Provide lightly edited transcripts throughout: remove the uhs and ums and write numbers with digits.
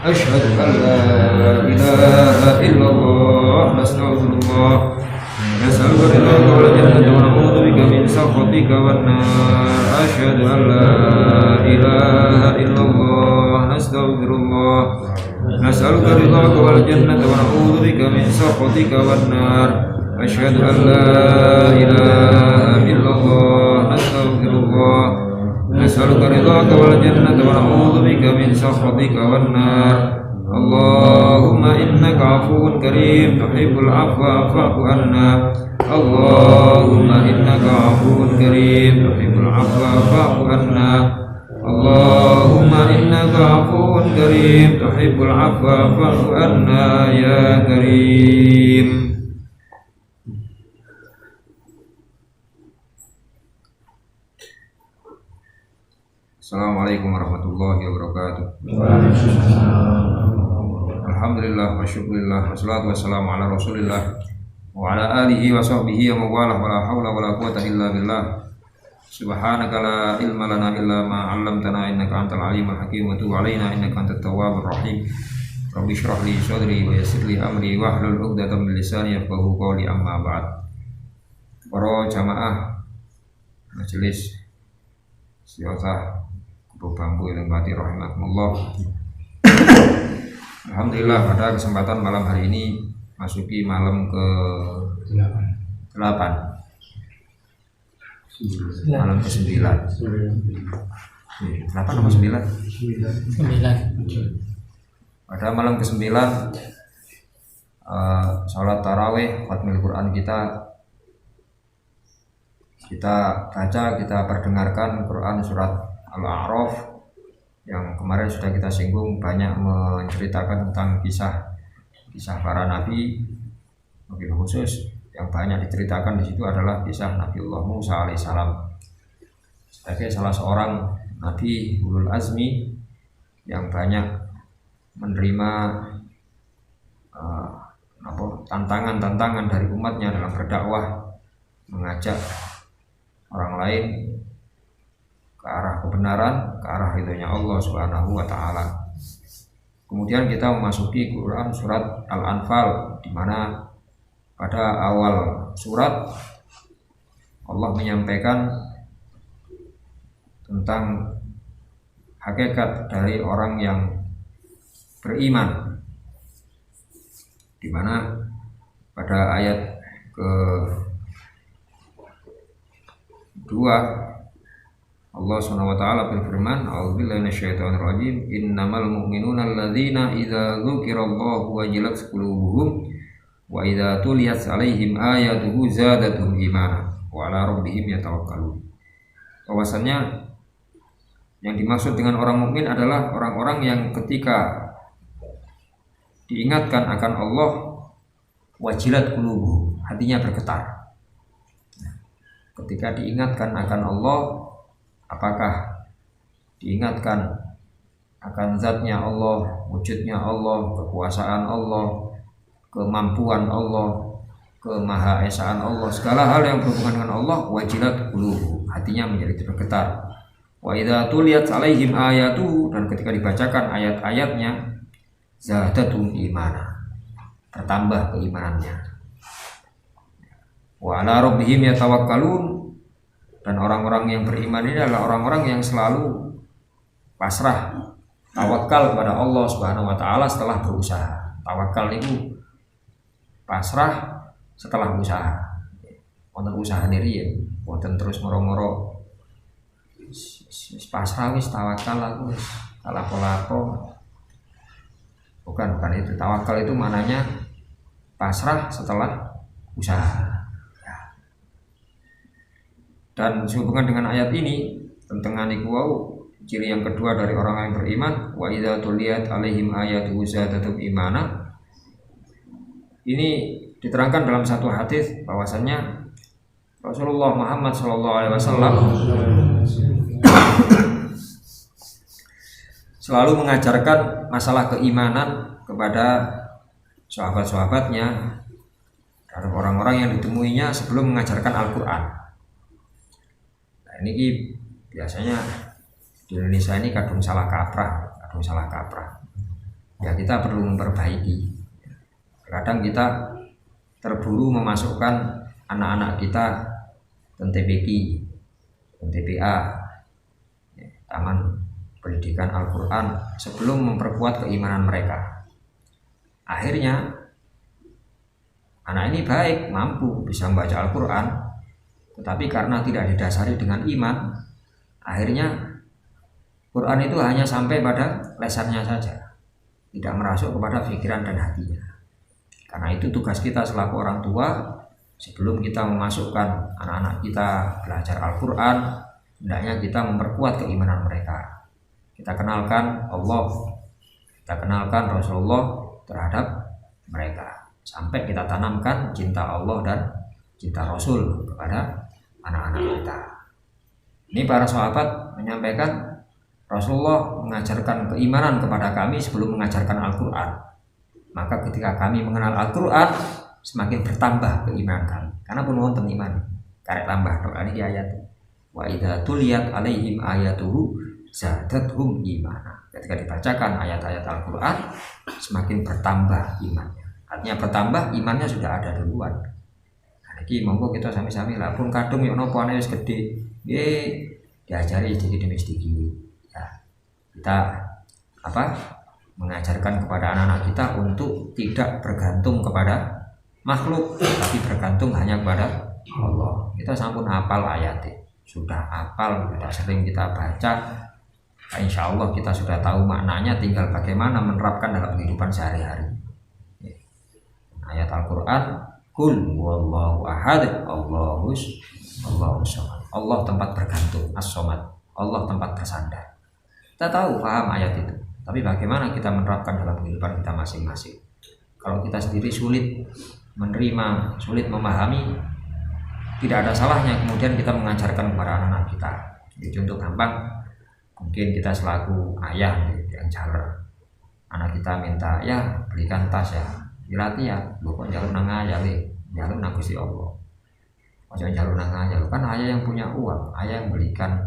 أشهد أن لا إله إلا الله نستغفر الله نسألك رضاك والجنة ونعوذ بك من سخطك والنار أشهد أن لا إله إلا الله نستغفر الله نسألك رضاك والجنة ونعوذ بك من سخطك والنار أشهد أن لا إله إلا الله نستغفر الله نسألك رضاك والجنة ونعوذ بك من سخطك والنار اللهم إنك عفو كريم تحب العفو فاعف عنا اللهم إنك عفو كريم تحب العفو فاعف عنا اللهم إنك عفو كريم تحب العفو فاعف عنا يا كريم. Assalamualaikum warahmatullahi wabarakatuh. Alhamdulillah wa syukurillah wassalatu wassalamu ala rasulillah wa ala alihi wa sahbihi wa mawalah wa la hawla wa la quwata illa billah. Subhanaka la ilma lana illa ma 'allamtana innaka antal alimul hakim wa tub 'alaina innaka antat tawwabur rahim. Rabbi shrah li sadri wa yassir li amri wahlul 'uqdatam min lisani yafqahu qawli amma ba'd. Para jamaah majelis Syekh Bambu Ilmati rahimakumullah. Alhamdulillah pada kesempatan malam hari ini masuki malam ke 8. Malam ke 9. 8 atau 9? 9. Pada malam ke 9 salat tarawih khatmil Quran kita baca, kita perdengarkan Quran surat Al-A'raf yang kemarin sudah kita singgung, banyak menceritakan tentang kisah para nabi. Lebih khusus yang banyak diceritakan di situ adalah kisah Nabiullah Musa alaihissalam sebagai salah seorang nabi ulul azmi yang banyak menerima tantangan dari umatnya dalam berdakwah, mengajak orang lain ke arah kebenaran, ke arah ridhonya Allah Subhanahu wa taala. Kemudian kita memasuki Quran surat Al-Anfal, di mana pada awal surat Allah menyampaikan tentang hakikat dari orang yang beriman, di mana pada ayat ke-2 Allah Subhanahu wa taala berfirman, "A'udzubillahi minasyaitonir rajim. Innamal mu'minuna alladzina idza dzukirallahu wajilat qulubuhum wa idza tuliyat 'alaihim ayatuhu zadatuhum imana wa 'ala rabbihim yatawakkalun." Bahwasanya yang dimaksud dengan orang mukmin adalah orang-orang yang ketika diingatkan akan Allah wajilat qulubuhum, hatinya bergetar. Ketika diingatkan akan Allah, apakah diingatkan akan zatnya Allah, wujudnya Allah, kekuasaan Allah, kemampuan Allah, kemahaesaan Allah, segala hal yang berhubungan dengan Allah, wajilat qulubuhum, hatinya menjadi bergetar. Wa idza tuliyat 'alaihim ayatuhu, dan ketika dibacakan ayat-ayatnya, zadatuhum imana, bertambah keimanannya. Wa 'ala rabbihim yatawakkalun, dan orang-orang yang beriman ini adalah orang-orang yang selalu pasrah, tawakal kepada Allah Subhanahu wa taala setelah berusaha. Tawakal itu pasrah setelah usaha. Wonten usaha niri ya, wonten terus moro-moro pasrah wis tawakal aku wis lapo-lapo. Bukan itu. Tawakal itu maknanya pasrah setelah usaha. Dan sehubungan dengan ayat ini tentang niku ciri yang kedua dari orang yang beriman, wa idza tuliyat 'alaihim ayatuhu zadatuhum imana. Ini diterangkan dalam satu hadis bahwasannya Rasulullah Muhammad SAW selalu mengajarkan masalah keimanan kepada sahabat-sahabatnya dan orang-orang yang ditemuinya sebelum mengajarkan Al-Quran. Ini biasanya di Indonesia ini kadung salah kaprah. ya kita perlu memperbaiki. Kadang kita terburu memasukkan anak-anak kita ke TPQ, ke TPA, Taman Pendidikan Al-Quran, sebelum memperkuat keimanan mereka. Akhirnya anak ini baik, mampu, bisa membaca Al-Quran, tetapi karena tidak didasari dengan iman, akhirnya Quran itu hanya sampai pada lesannya saja, tidak merasuk kepada pikiran dan hatinya. Karena itu tugas kita selaku orang tua, sebelum kita memasukkan anak-anak kita belajar Al-Quran, hendaknya kita memperkuat keimanan mereka. Kita kenalkan Allah, kita kenalkan Rasulullah terhadap mereka, sampai kita tanamkan cinta Allah dan cinta Rasul kepada anak-anak kita. Ini para sahabat menyampaikan, Rasulullah mengajarkan keimanan kepada kami sebelum mengajarkan Al-Quran. Maka ketika kami mengenal Al-Quran, semakin bertambah keimanan kami. Karena pun wonten iman, karek tambah doa ini ayat. Wa idza tuliyat alaihim ayatuhu zadathum imana. Ketika dibacakan ayat-ayat Al-Quran, semakin bertambah imannya. Artinya bertambah, imannya sudah ada duluan. Nah, ini monggo kita sami-sami lah pun kadung yo nopo ane wis gedhe. Diajari sedikit demi sedikit. Ya. Kita mengajarkan kepada anak-anak kita untuk tidak bergantung kepada makhluk, tapi bergantung hanya kepada Allah. Kita sampun hafal ayatnya, sudah hafal, sudah sering kita baca. Insya Allah kita sudah tahu maknanya, tinggal bagaimana menerapkan dalam kehidupan sehari-hari. Ayat Al-Quran, Qul huwallahu ahad, Allahus samad. Allah tempat bergantung, as-samad. Allah tempat bersandar. Kita tahu, paham ayat itu. Tapi bagaimana kita menerapkan dalam kehidupan kita masing-masing? Kalau kita sendiri sulit menerima, sulit memahami, tidak ada salahnya kemudian kita mengajarkan kepada anak-anak kita. Jadi contoh gampang, mungkin kita selaku ayah yang jaler, anak kita minta, ya belikan tas ya, dilatih ya, bukan jalur nang ayah, jalur nang Gusti Allah. Maksudnya jalur nang ayah, kan ayah yang punya uang, ayah yang belikan,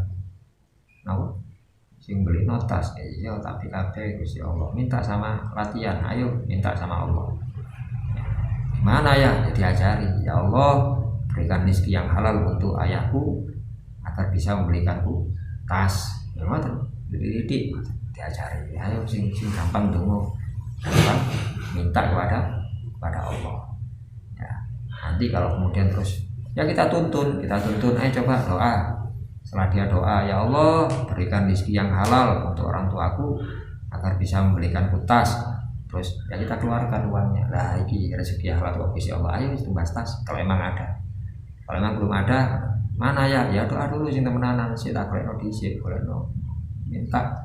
sing beli notas, iya tapi kabeh Gusti Allah. Minta sama latihan, ayo minta sama Allah. Gimana ya? Diajari, ya Allah berikan rezeki yang halal untuk ayahku agar bisa membelikanku tas. Gimana? Dididik, diajari. Ayo sing gampang dongo, gampang minta kepada Allah. Ya, nanti kalau kemudian terus ya kita tuntun, ayo coba doa. Setelah dia doa, ya Allah berikan rezeki yang halal untuk orang tuaku agar bisa membelikanku tas. Terus ya kita keluarkan uangnya. Lah ini rezeki yang halal untuk Allah. Ayo tumbas tas kalau emang ada. Kalau emang belum ada, mana ya? Ya doa dulu sing temenanan sih tak boleh dhisik, boleh minta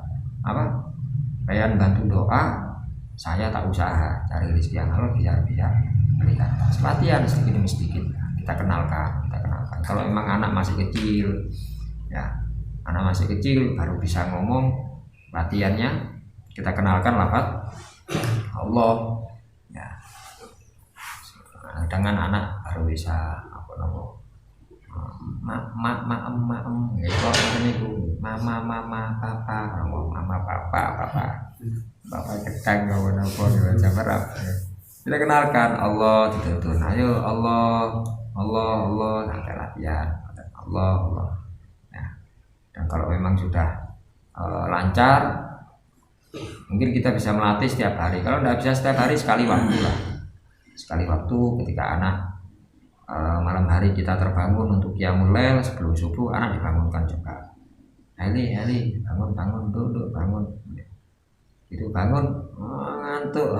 kalian bantu doa, saya tak usaha cari rezeki yang halal biar berikan tas. Latihan sedikit demi sedikit. Kita kenalkan. Kalau emang anak masih kecil, ya anak masih kecil baru bisa ngomong, latihannya kita kenalkan lafaz Allah, ya dengan anak baru bisa papa ketang kita kenalkan Allah, dituntun ayo Allah sampai latihan Allah. Dan kalau memang sudah lancar, mungkin kita bisa melatih setiap hari. Kalau tidak bisa setiap hari, sekali waktu lah. Sekali waktu ketika anak malam hari kita terbangun untuk qiyamul lail sebelum subuh, anak dibangunkan juga. Heli, bangun, duduk, bangun. Itu bangun, ngantuk,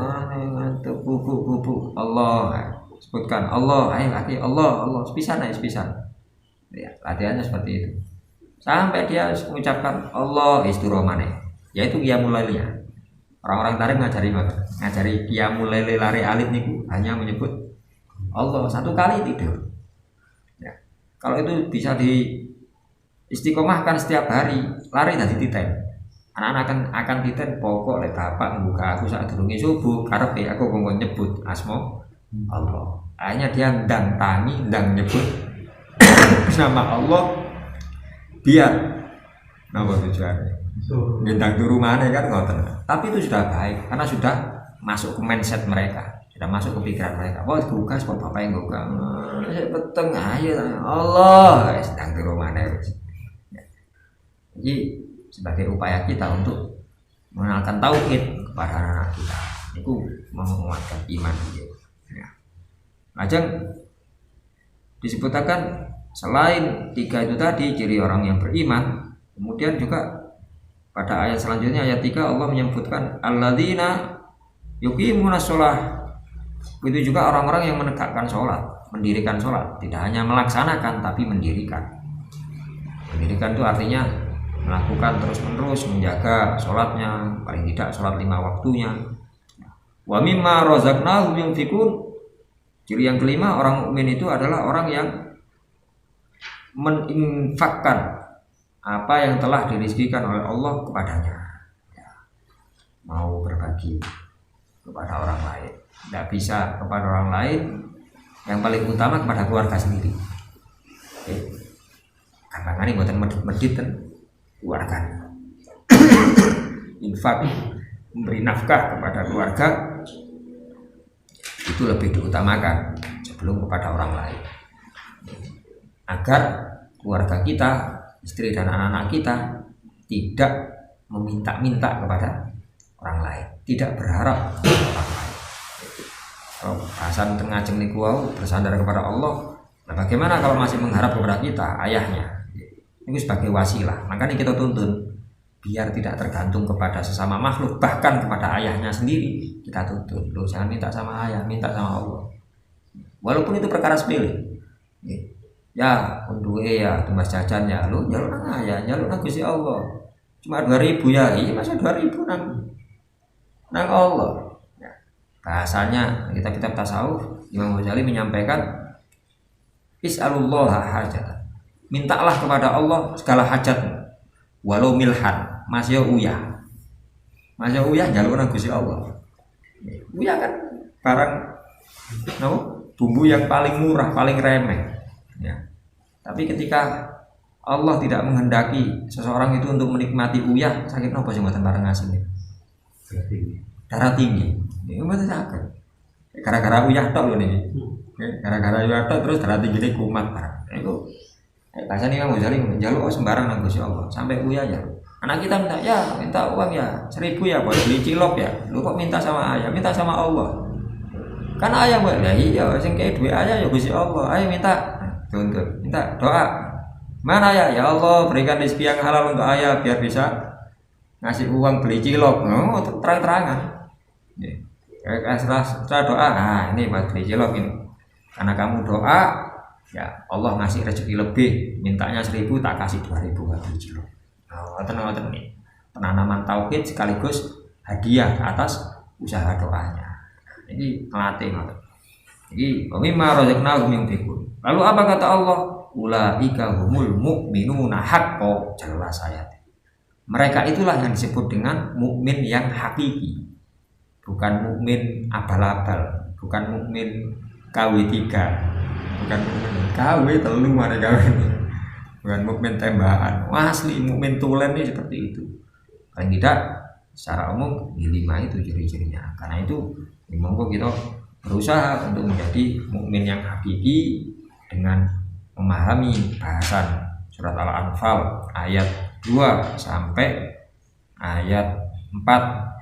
bubuk. Allah, sebutkan Allah, ayo lagi Allah, sepisan. Ya, latihannya seperti itu. Sampai dia mengucapkan Allah istiromane, yaitu qiyamul lailnya. Orang-orang tarik ngajari qiyamul lail lari alit niku hanya menyebut Allah satu kali tidur. Ya. Kalau itu bisa di istiqomahkan setiap hari, lari dari titen. Anak-anak akan titen pokok lek bapak membuka aku saat durunge subuh, karepe aku kongkon nyebut asma Allah. Akhirnya dia ndang nyebut nama Allah. Biar nama tujuannya bintang turu mana kan ngoten. Tapi itu sudah baik karena sudah masuk ke mindset mereka, sudah masuk ke pikiran mereka. Oh tugas kok bapak yang gak peteng ayo Allah sedang turu mana. Jadi sebagai upaya kita untuk mengenalkan tauhid kepada anak kita, itu menguatkan iman gitu. Ya. Lajeng disebutkan selain 3 itu tadi ciri orang yang beriman, kemudian juga pada ayat selanjutnya ayat 3 Allah menyebutkan alladzina yuqimunas shalah. Itu juga orang-orang yang menegakkan sholat, mendirikan sholat, tidak hanya melaksanakan tapi mendirikan. Mendirikan itu artinya melakukan terus-menerus, menjaga sholatnya, paling tidak sholat 5 waktunya. Wa mimma razaqnahum yunfiqun. Ciri yang kelima orang mukmin itu adalah orang yang meninfakkan apa yang telah dirizkikan oleh Allah kepadanya. Ya. Mau berbagi kepada orang lain, tidak bisa kepada orang lain, yang paling utama kepada keluarga sendiri. Kadang-kadang ini buatan medit-medit kan keluarga. Infak, memberi nafkah kepada keluarga itu lebih diutamakan sebelum kepada orang lain, agar keluarga kita, istri dan anak-anak kita tidak meminta-minta kepada orang lain, tidak berharap kepada orang lain. Kalau bahasan tengah jeng niku bersandar kepada Allah, nah bagaimana kalau masih mengharap kepada kita, ayahnya? Ini sebagai wasilah, makanya kita tuntun biar tidak tergantung kepada sesama makhluk, bahkan kepada ayahnya sendiri kita tuntun. Loh, jangan minta sama ayah, minta sama Allah. Walaupun itu perkara sepele. Ya, untuk ya tumbas jajan ya, lu jalur nang ayah, jalur nang Gusti Allah. Cuma 2.000 ya, iya masa 2.000 nang Allah. Ya. Bahasanya kitab-kitab tasawuf Imam Ghazali menyampaikan is'alullaha hajatan. Mintalah kepada Allah segala hajatmu. Walau milhan, masih uyah. Masih uyah jalur nang Gusti Allah. Uyah kan barang bumbu yang paling murah, paling remeh. Ya. Tapi ketika Allah tidak menghendaki seseorang itu untuk menikmati uyah, sakit nopo sing mboten bareng asine. Darah tinggi. Ini mboten sakit. Gara-gara uyah tok lho niki. Gara-gara uyah tok terus darah tinggi kumat barang. Iku bahasane Imam Ghazali njaluk sembarang nang Gusti Allah, sampai uyah ya. Anak kita minta uang ya, 1.000 ya buat beli cilok ya. Lu kok minta sama ayah, minta sama Allah. Kan ayah mbak, nah iya sing kei duwe ayah ya Gusti Allah. Ayo minta tuntut, minta doa. Mana ya? Ya Allah berikan rezeki yang halal untuk ayah biar bisa ngasih uang beli cilok. Oh, terang-terangan. Setelah doa, nah ini buat beli cilok ini. Karena kamu doa, ya Allah ngasih rezeki lebih. Mintanya 1.000 tak kasih 2.000 buat beli cilok. Nah, tenang nih. Penanaman tauhid sekaligus hadiah atas usaha doanya. Ini melatih. Jadi, mimma razaqnahum yunfiqun. Lalu apa kata Allah? Ulaika humul mu'minuna haqqo, jelas ayat. Mereka itulah yang disebut dengan mukmin yang hakiki. Bukan mukmin abal-abal, bukan mukmin KW3. Bukan mukmin KW3 mereka ini. Bukan mukmin tembakan. Asli mukmin tulen ini seperti itu. Paling tidak secara umum di 5 itu ciri-cirinya. Karena itu monggo kita berusaha untuk menjadi mukmin yang hakiki dengan memahami bahasan surat Al-Anfal ayat 2 sampai ayat 4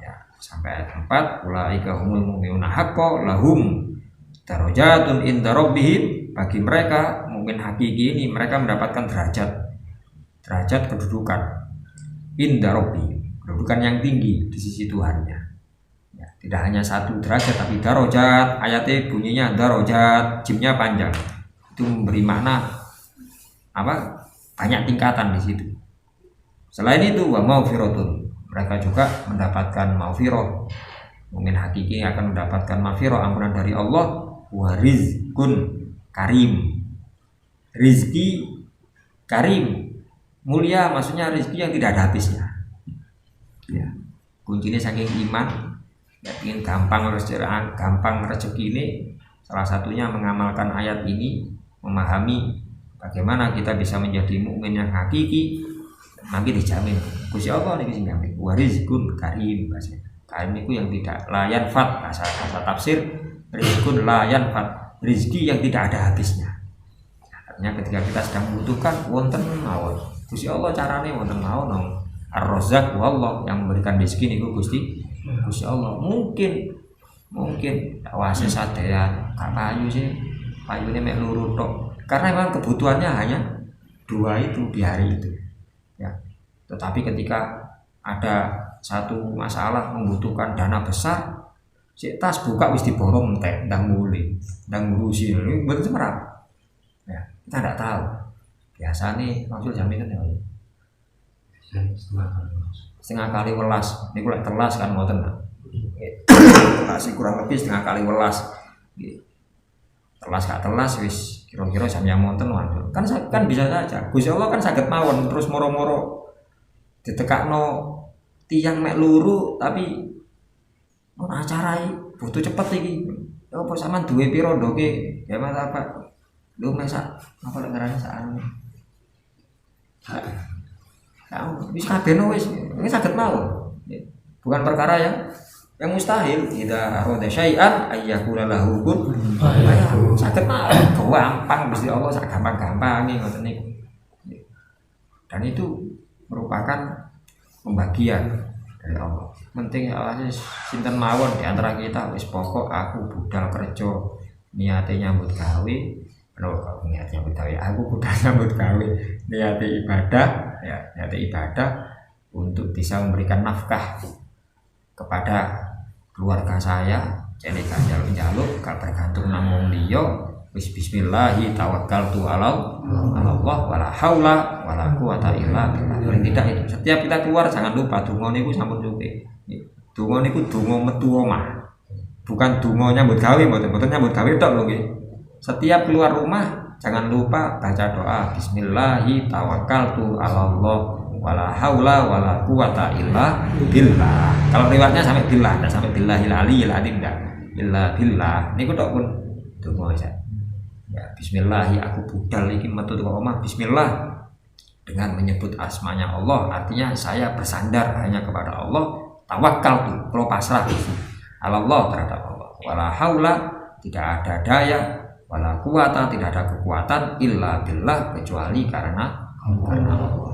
ya, sampai ayat 4 ulaika humul mu'minuna haqqo lahum darajatun inda rabbihim. Bagi mereka mukmin hakiki ini mereka mendapatkan derajat kedudukan inda rabbihim, kedudukan yang tinggi di sisi Tuhannya. Ya, tidak hanya 1 derajat tapi darajat, ayatnya bunyinya darajat, jimnya panjang. Itu memberi makna apa? Banyak tingkatan di situ. Selain itu wa maghfiratun, mereka juga mendapatkan maghfirah. Mukmin hakiki akan mendapatkan maghfirah, ampunan dari Allah, wa rizqun karim. Rizki karim, mulia, maksudnya rizki yang tidak ada habisnya. Ya. Kuncinya saking iman, ya, ingin gampang rezeki ini, salah satunya mengamalkan ayat ini, memahami bagaimana kita bisa menjadi mukmin yang hakiki, nanti dijamin Gusti Allah niki sing nyambi warizqun karim bahasa. Karim niku yang tidak layan fat bahasa tafsir rizqun layan fat rezeki yang tidak ada habisnya. Artinya ketika kita sedang membutuhkan wonten mawon. Gusti Allah carane wonten mawon. Ar-Razzaq wallah yang memberikan rezeki niku Gusti Allah. Mungkin wase sadean gak payu sih. Payune mek loro tok. Karena memang kebutuhannya hanya 2 itu di hari itu. Ya. Tetapi ketika ada satu masalah membutuhkan dana besar, si tas buka wis diborong entek, ndang mulih, ndang ngurusi. Ini mboten semerap. Ya, kita tidak tahu. Biasane maksud jaminan ya. Setengah kali welas. Niku lek telas kan mboten. Masih kurang lebih setengah kali welas. Telas gak telas wis kira-kira jam yang monten kan bisa saja. Gusti Allah kan saged mawon terus moro-moro ditekakno tiang mek luru tapi ono acara butuh cepet iki. Ya apa sampean duwe piro ndoke? Ya Mas apa? Lho mesak apa lek ngarani sakane. Ya wis kabeh wis ini saged mawon. Bukan perkara yang mustahil. Idza arada syai'an ayyakula lahu kun fayakun. Saged mawon gampang Gusti Allah sak gampang-gampange ngoten niku. Dan itu merupakan pembagian dari Allah. Penting Allah sinten mawon di antara kita wis pokok aku budal kerja niate nyambut gawe, niate nyambut gawe, aku budal nyambut gawe, niate ibadah, ya niate ibadah untuk bisa memberikan nafkah kepada keluarga saya. Jadi kan jaluk-jaluk gak bergantung namung liya. Bismillahi tawakkaltu ala Allah wala haula wala quwata illa billah. Paling tidak itu setiap kita keluar jangan lupa donga niku sampun cukup. Donga niku donga metu omah. Bukan donga nyambut gawe mboten nyambut gawe tok lho nggih. Setiap keluar rumah jangan lupa baca doa bismillahi tawakkaltu ala Allah wala haula wala quwata illa billah. Kalau riwayatnya sampai billah dan sampai billahil aliyil azim enggak. Billah niku tok pun donga ya. Ya, bismillahi aku budal iki metu teko omah bismillah dengan menyebut asmanya Allah, artinya saya bersandar hanya kepada Allah, tawakal tuh kalau pasrah Allah terhadap Allah. Wala haula tidak ada daya, wala quwata tidak ada kekuatan illa billah kecuali karena Allah.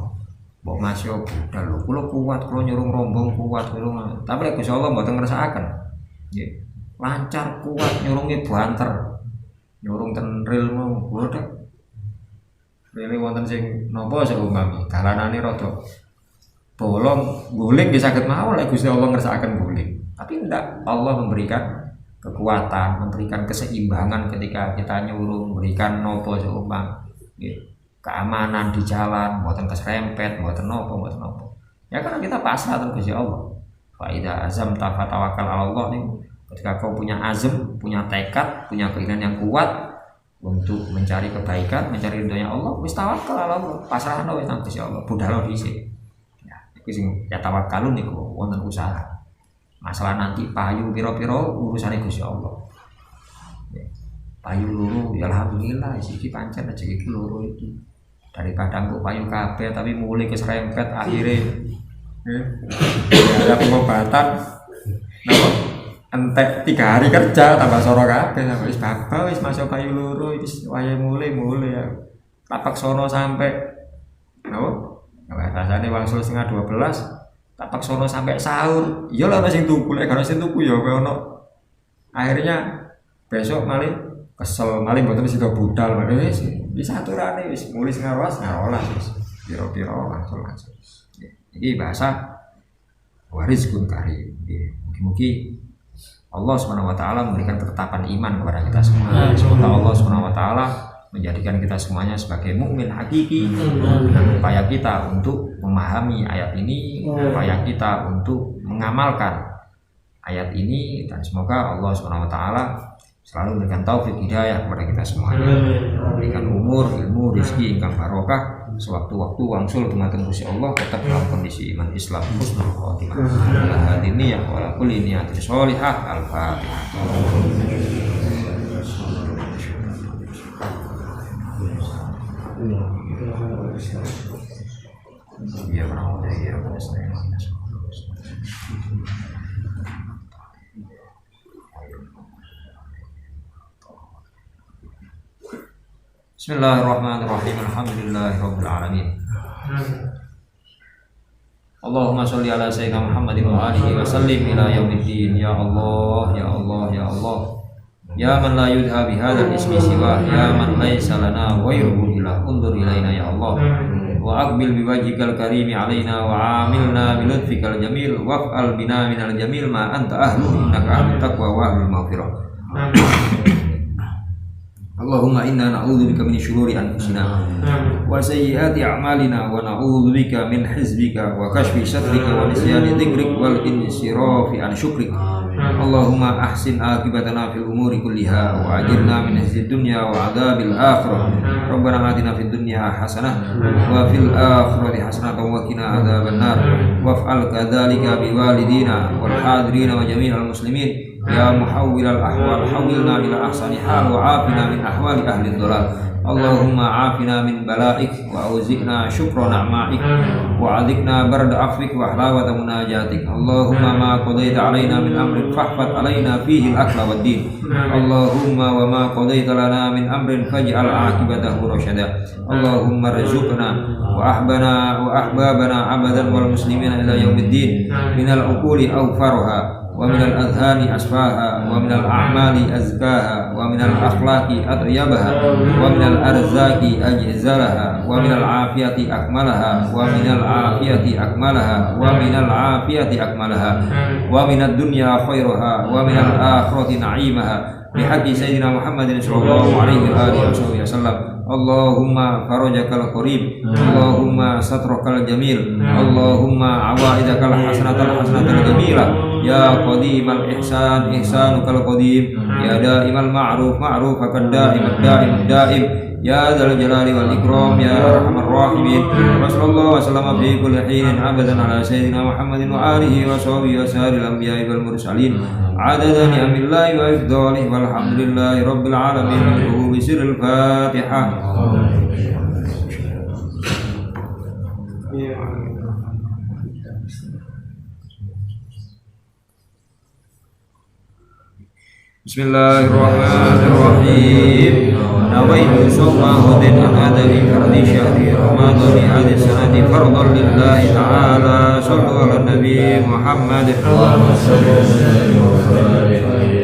Mbok masih budal lho, kula kuat, kula nyurung rombong kuat kula. Tapi lek Gusti Allah mboten ngersakaken. Nggih. Lancar kuat nyurungi banter. Nyurung ten ril mau bodhek. Rene wonten sing napa seumpami dalanane rada bolong, guling nggih saged mawon lek Gusti Allah ngersakaken guling. Tapi ndak, Allah memberikan kekuatan, memberikan keseimbangan ketika kita nyurung, memberikan napa seumpami nggih. Keamanan di jalan, mboten keserempet, mboten napa. Ya karena kita pasrah terus Gusti Allah. Fa idza azamta fatawakkal 'ala Allah nih. Ketika kau punya azam, punya tekad, punya keinginan yang kuat untuk mencari kebaikan, mencari ridhonya Allah, wis tawakal ala Allah, pasrahno wis nang Gusti Allah, budhalo dhisik. Ya, iku sing ya tawakkalun niku wonten usaha. Masalah nanti payu pira-pira urusane Gusti Allah. Ya, payu loro ya alhamdulillah iki pancen rezeki loro iki. Daripada engko payu kabeh tapi mulai keserempet akhirnya ada pengobatan. Napa? Entek 3 hari kerja tambah soro kabeh sampai wis babal wis masuk payu loro wis wayahe mulai ya. Tapak sono sampai napa? Rasane wangsul setengah 12. Tapak sono sampai sahur. Ya lha sing tuku lek gak sing tuku ya kowe ono. Akhirnya besok malih kesel malih mboten sida budal wis aturane wis mulai setengah 12 wis pira-pira langsung. Iki bahasa warizqun karim. Mugi-mugi Allah SWT memberikan ketetapan iman kepada kita semua. Semoga Allah SWT menjadikan kita semuanya sebagai mukmin hakiki. Dan upaya kita untuk memahami ayat ini, upaya kita untuk mengamalkan ayat ini, dan semoga Allah SWT selalu memberikan taufik hidayah kepada kita semuanya, memberikan umur, ilmu, rezeki ingkang barokah, sewaktu-waktu wangsul dumateng Gusti Allah tetap dalam kondisi iman Islam husnul khotimah. Ala hadini ya wala kulli niyatin sholihah. Al-Fatihah. Ya, Bismillahirrahmanirrahim. Alhamdulillahirabbil alamin. Allahumma sholli ala sayyidina Muhammadin wa alihi wa sallim ila yaumiddin. Ya Allah, ya Allah, ya Allah. Ya man la yudha bi hadzal ismi siwa, ya man laisa lana ghairuhu ilah. Undur ilaina ya Allah. Wa aqbil bi wajhikal karim alaina wa amilna bi lutfikal jamil waf'al bina minal jamil ma anta ahlu innaka ahlut taqwa wa ahlul maghfirah. Allahumma inna na'udzubika min syururi anfusina wa sayyiati a'malina wa na'udzubika min hizbika wa kashfi satrika wa nisyani dzikrik wal insirafi an syukrik. Allahumma ahsin akibatana fil umuri kulliha wa ajirna min hizyid dunya wa adzabil akhirah. Rabbana atina fid dunya hasanah wa fil akhirati hasanah wa qina adzaban nar. Waf'al kadzalika bi walidina wal hadirina wa jami'al muslimin. Ya muhawwilal ahwal hawwilna ila ahsani hal wa afina min ahwali ahli dhalal. Allahumma afina min bala'ik wa auzi'na syukra na'ma'ik wa adikna barda afwik wa halawata munajatik. Allahumma ma qadaita alaina min amrin fahfat alaina fihi al-akla wad din. Allahumma wa ma qadaita lana min amrin faj'al aqibatahu rasyada. Allahumma rzuqna wa ahbabana abadan wal muslimina ila yaumiddin minal uquli awfarha wa minal adhani asfaha wa minal a'mali azkaha wa minal akhlaqi atyabaha wa minal arzaki ajzalaha wa minal afiyati akmalaha wa minal afiyati akmalaha wa minal afiyati akmalaha wa minad dunya khairaha wa minal akhirati na'imaha bihaqqi sayyidina Muhammadin sallallahu alaihi wa alihi wasallam. Allahumma farajakal qarib, Allahumma satrakal jamil, Allahumma awaidakal hasanatal jamilah. Ya qadimal ihsan ihsanukal qadim, ya daimal ma'ruf ma'rufakal daim. Ya dzal jalali wal ikram, ya arhamar rahimin. Wassallallahu wasallama fi kulli hinin abadan ala sayyidina Muhammadin wa alihi wa sahbihi wa sahiril anbiya'i wal mursalin adada ni'amillahi wa ifdalihi walhamdulillahi rabbil alamin. Bi sirril Fatihah. Bismillahirrahmanirrahim. Nawaitu sawma ghadin adami fardi syahri ramadhani hadhihi sanati fardhan lillahi ta'ala. Sallu ala nabi Muhammad. Allahumma salli wa sallim.